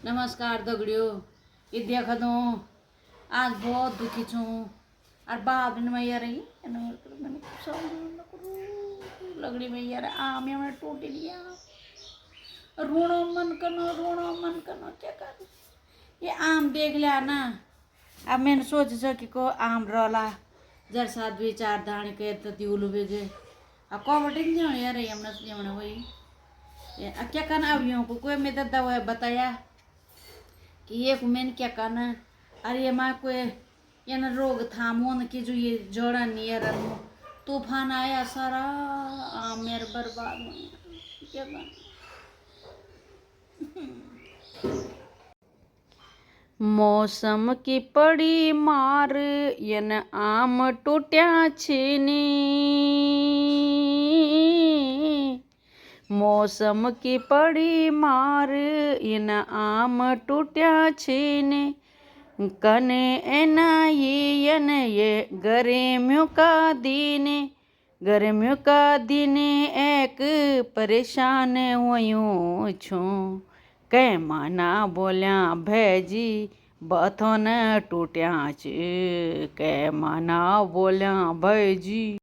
नमस्कार दगड़ियों। ये देखा दो आज बहुत दुखी छूँ और बाप ने मैं यार लगड़ी में यार आम हमने टूट लिया। रोना मन करना क्या कर। ये आम देख लिया ना। अब मैंने सोचा कि को आम रोला जर साथ भी चार दाने के तो दिउल भेजे अब कॉमेडिंग नहीं यार हमने वही क्या करना। अब यूँ को कोई मेरे दवा बताया कि ये मैंने क्या करना। अरे ये माँ कोई ये ना रोग था मोन की जो ये जोड़ा नियर तूफान आया सारा आम मेरे बर्बाद हो गया। क्या करना। मौसम की पड़ी मार यन आम टूट्या छीनी। मौसम की पड़ी मार इन आम टूट्या छीने कने एना यन ये गर्मियों का दिन एक परेशान हुयूं छूं। कै माना बोलिया भैजी बथोन टूट्या च कै माना बोलिया भैजी।